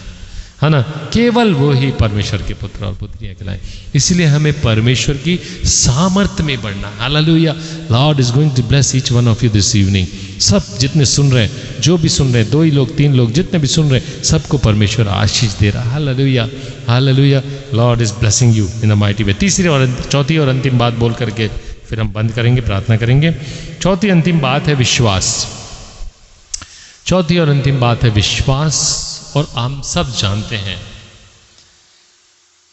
है ना। केवल वो ही परमेश्वर के पुत्र और पुत्रियां कहलाएं। इसलिए हमें परमेश्वर की सामर्थ्य में बढ़ना। Hallelujah. Lord is going to bless each one of you this evening. सब जितने सुन रहे हैं, जो भी सुन रहे हैं, 2 ही लोग 3 लोग जितने भी सुन रहे हैं, सबको परमेश्वर आशीष दे रहा है। Hallelujah, hallelujah. Lord is blessing you in a mighty way. चौथी और अंतिम बात बोल करके फिर हम बंद करेंगे, प्रार्थना करेंगे। चौथी अंतिम बात है विश्वास। चौथी और अंतिम बात है विश्वास। और हम सब जानते हैं,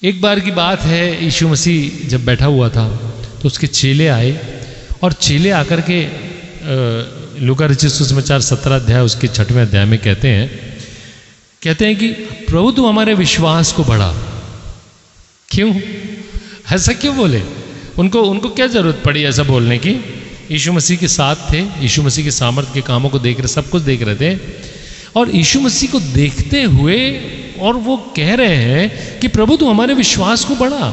एक बार की बात है, यीशु मसीह जब बैठा हुआ था तो उसके चेले आए और चेले आकर के लूका रचित सुसमाचार 17 अध्याय उसके 6वें अध्याय में कहते हैं कि प्रभु तू हमारे विश्वास को बढ़ा। क्यों ऐसा क्यों बोले? उनको क्या जरूरत पड़ी ऐसा बोलने की? यीशु मसीह के साथ थे, यीशु मसीह के सामर्थ्य के कामों को देख रहे, सब कुछ देख रहे थे और यीशु मसीह को देखते हुए और वो कह रहे हैं कि प्रभु तू हमारे विश्वास को बढ़ा,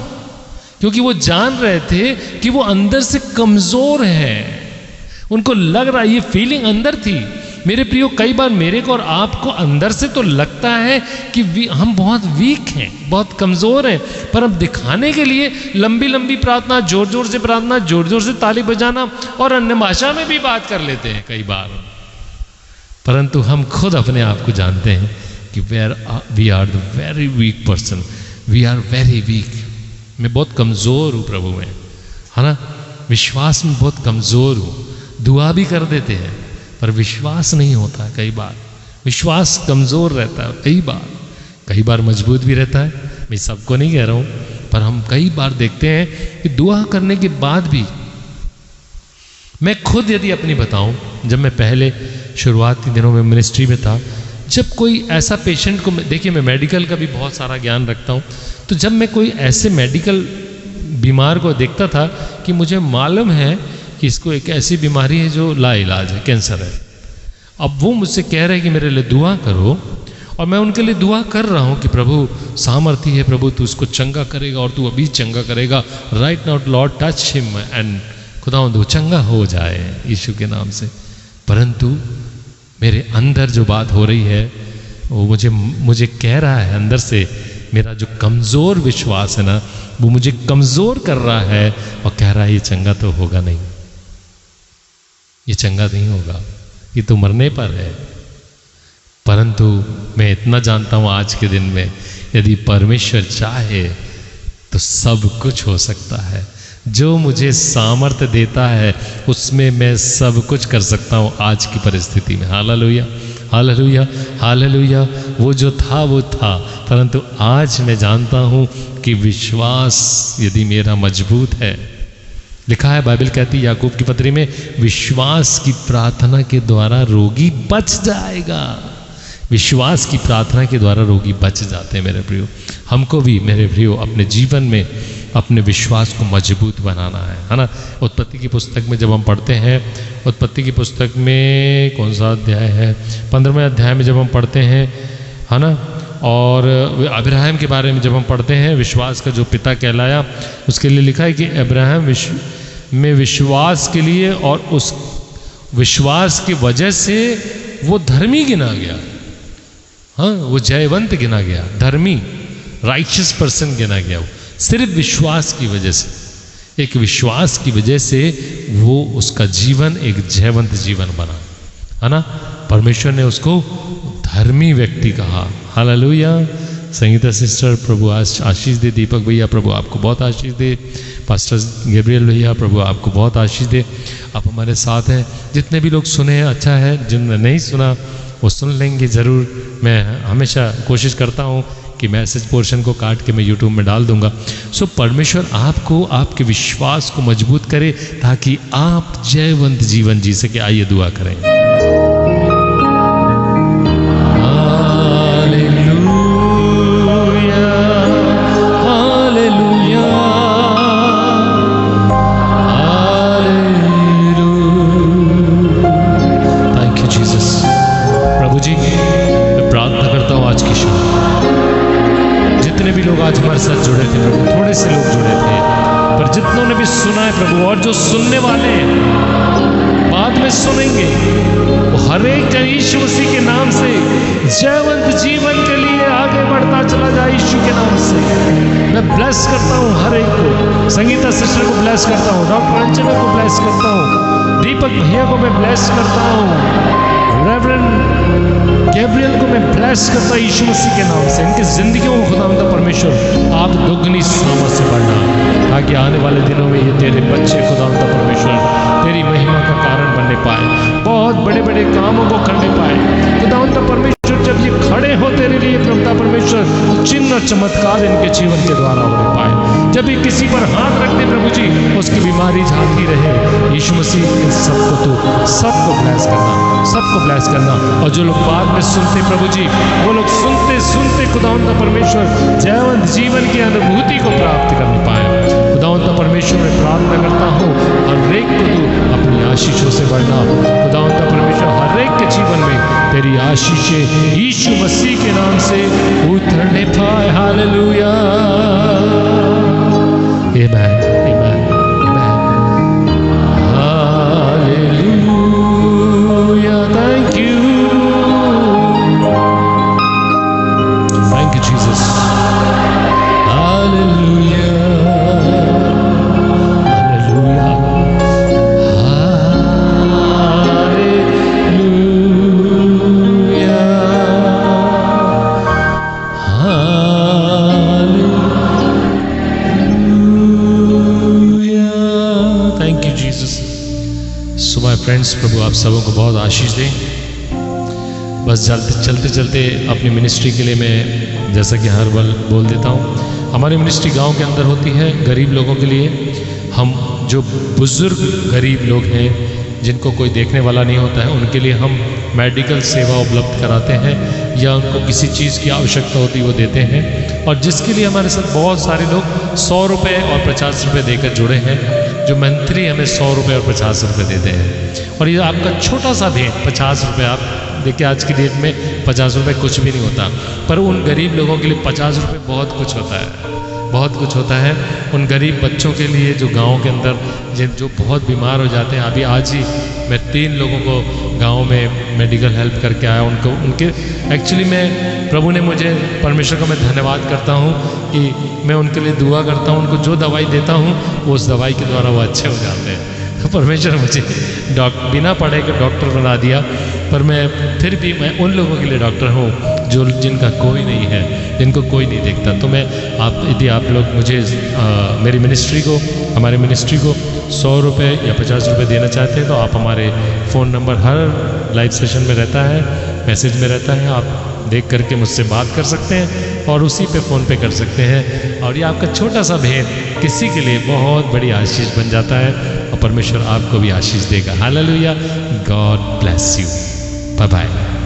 क्योंकि वो जान रहे थे कि वो अंदर से कमजोर है। उनको लग रहा, ये फीलिंग अंदर थी। मेरे प्रियो, कई बार मेरे को और आपको अंदर से तो लगता है कि हम बहुत वीक हैं, बहुत कमजोर हैं, पर अब दिखाने के लिए लंबी लंबी प्रार्थना, जोर जोर से प्रार्थना, जोर जोर से ताली बजाना और अन्य भाषा में भी बात कर लेते हैं कई बार, परंतु हम खुद अपने आप को जानते हैं कि we are the very weak person, we are very weak. मैं बहुत कमज़ोर हूँ प्रभु में, है ना। विश्वास में बहुत कमज़ोर हूँ। दुआ भी कर देते हैं पर विश्वास नहीं होता है। कई बार विश्वास कमज़ोर रहता है, कई बार मजबूत भी रहता है। मैं सबको नहीं कह रहा हूँ, पर हम कई बार देखते हैं कि दुआ करने के बाद भी, मैं खुद यदि अपनी बताऊं, जब मैं पहले शुरुआती दिनों में मिनिस्ट्री में था, जब कोई ऐसा पेशेंट को, देखिए मैं मेडिकल का भी बहुत सारा ज्ञान रखता हूं, तो जब मैं कोई ऐसे मेडिकल बीमार को देखता था कि मुझे मालूम है कि इसको एक ऐसी बीमारी है जो लाइलाज है, कैंसर है, अब वो मुझसे कह रहे हैं कि मेरे लिए दुआ करो और मैं उनके लिए दुआ कर रहा हूँ कि प्रभु सामर्थ्य है, प्रभु तू उसको चंगा करेगा और तू अभी चंगा करेगा, right now Lord touch him and खुदावंद वो चंगा हो जाए यीशु के नाम से। परंतु मेरे अंदर जो बात हो रही है वो मुझे कह रहा है अंदर से, मेरा जो कमज़ोर विश्वास है ना, वो मुझे कमज़ोर कर रहा है और कह रहा है ये चंगा तो होगा नहीं, ये चंगा नहीं होगा, ये तो मरने पर है। परंतु मैं इतना जानता हूँ आज के दिन में, यदि परमेश्वर चाहे तो सब कुछ हो सकता है। जो मुझे सामर्थ्य देता है उसमें मैं सब कुछ कर सकता हूँ आज की परिस्थिति में। Hallelujah, hallelujah, hallelujah. वो जो था वो था, परंतु आज मैं जानता हूँ कि विश्वास यदि मेरा मजबूत है, लिखा है, बाइबल कहती है याकूब की पत्री में, विश्वास की प्रार्थना के द्वारा रोगी बच जाएगा। विश्वास की प्रार्थना के द्वारा रोगी बच जाते हैं। मेरे प्रियो, हमको भी मेरे प्रियो अपने जीवन में अपने विश्वास को मजबूत बनाना है ना। उत्पत्ति की पुस्तक में जब हम पढ़ते हैं, उत्पत्ति की पुस्तक में कौन सा अध्याय है, 15वें अध्याय में जब हम पढ़ते हैं, है ना, और अब्राहम के बारे में जब हम पढ़ते हैं, विश्वास का जो पिता कहलाया, उसके लिए लिखा है कि अब्राहम में विश्वास के लिए और उस विश्वास की वजह से वो धर्मी गिना गया। हाँ, वो जयवंत गिना गया, धर्मी, राइचियस पर्सन गिना गया। वो सिर्फ विश्वास की वजह से, एक विश्वास की वजह से वो उसका जीवन एक जयवंत जीवन बना, है ना। परमेश्वर ने उसको धर्मी व्यक्ति कहा। हालेलुया। संगीता सिस्टर, प्रभु आशीष दे। दीपक भैया, प्रभु आपको बहुत आशीष दे। पास्टर गैब्रियल भैया, प्रभु आपको बहुत आशीष दे। आप हमारे साथ हैं। जितने भी लोग सुने हैं अच्छा है, जिन्होंने नहीं सुना वो सुन लेंगे ज़रूर। मैं हमेशा कोशिश करता हूँ कि मैसेज पोर्शन को काट के मैं यूट्यूब में डाल दूंगा। सो परमेश्वर आपको, आपके विश्वास को मजबूत करे ताकि आप जयवंत जीवन जी सके। आइए दुआ करें। आज हमारे साथ जुड़े थे प्रभु, थोड़े से लोग जुड़े थे, पर जितनों ने भी सुना है प्रभु, और जो सुनने वाले बाद में सुनेंगे, वो हर एक जन यीशु मसीह के नाम से जयवंत जीवन के लिए आगे बढ़ता चला जाए। यीशु के नाम से मैं ब्लेस करता हूँ हर एक को। संगीता सिस्टर को ब्लेस करता हूँ, डॉक्टर अंजना को ब्लेस करता हूँ, दीपक भैया को मैं ब्लेस करता हूँ, रेवरेंड गैब्रियल को मैं ब्लेस करता हूँ यीशु मसीह के नाम से। इनकी जिंदगियों को खुदावंद परमेश्वर आप दुगनी सामर्थ से बढ़ना, ताकि आने वाले दिनों में ये तेरे बच्चे खुदावंद परमेश्वर तेरी महिमा का कारण बनने पाए, बहुत बड़े बड़े कामों को करने पाए। खुदावंद परमेश्वर जब ये खड़े हो तेरे लिए प्रभुता परमेश्वर, चिन्ह और चमत्कार इनके जीवन के द्वारा होने पाए। जब ये किसी पर हाथ रखते प्रभु जी, उसकी बीमारी जाती रहे। यीशु मसीह इन सबको तो सबको ब्लेस करना, सबको ब्लेस करना। और जो लोग बाद में सुनते प्रभु जी, वो लोग सुनते सुनते खुदावंद परमेश्वर जयवंत जीवन की अनुभूति को प्राप्त करने पाए। खुदावंद परमेश्वर मैं प्रार्थना करता हूँ हर एक को तू अपनी आशीषों से बढ़ना। खुदावंद परमेश्वर हर एक के जीवन में तेरी आशीषें यीशु मसीह के नाम से उतरने पाए। Hallelujah, amen, amen, amen. Hallelujah, thank you, Jesus. Hallelujah, friends, प्रभु आप सबों को बहुत आशीष दें। बस चलते चलते अपनी मिनिस्ट्री के लिए मैं जैसा कि हर बार बोल देता हूँ, हमारी मिनिस्ट्री गांव के अंदर होती है गरीब लोगों के लिए। हम जो बुज़ुर्ग गरीब लोग हैं जिनको कोई देखने वाला नहीं होता है, उनके लिए हम मेडिकल सेवा उपलब्ध कराते हैं, या उनको किसी चीज़ की आवश्यकता होती है वो देते हैं। और जिसके लिए हमारे साथ बहुत सारे लोग 100 रुपये और 50 रुपये देकर जुड़े हैं, जो मंथली हमें 100 रुपये और 50 रुपये देते हैं। और ये आपका छोटा सा भेंट 50 रुपये, आप देखिए आज की डेट में 50 रुपये कुछ भी नहीं होता, पर उन गरीब लोगों के लिए 50 रुपये बहुत कुछ होता है, बहुत कुछ होता है। उन गरीब बच्चों के लिए जो गांव के अंदर जो बहुत बीमार हो जाते हैं। अभी आज ही मैं 3 लोगों को गांव में मेडिकल हेल्प करके आया। उनको उनके एक्चुअली मैं प्रभु ने मुझे, परमेश्वर का मैं धन्यवाद करता हूँ कि मैं उनके लिए दुआ करता हूँ, उनको जो दवाई देता हूँ वो उस दवाई के द्वारा वो अच्छे हो जाते हैं। तो परमेश्वर मुझे बिना पढ़े के डॉक्टर बना दिया, पर मैं फिर भी मैं उन लोगों के लिए डॉक्टर हूँ जो जिनका कोई नहीं है, जिनको कोई नहीं देखता। तो मैं यदि आप लोग मुझे मेरी मिनिस्ट्री को, हमारे मिनिस्ट्री को 100 रुपये या 50 रुपये देना चाहते हैं तो आप हमारे फ़ोन नंबर हर लाइव सेशन में रहता है, मैसेज में रहता है, आप देख करके मुझसे बात कर सकते हैं और उसी पे फ़ोन पे कर सकते हैं। और ये आपका छोटा सा भेद किसी के लिए बहुत बड़ी आशीष बन जाता है और परमेश्वर आपको भी आशीष देगा। Hallelujah. God bless you. Bye bye.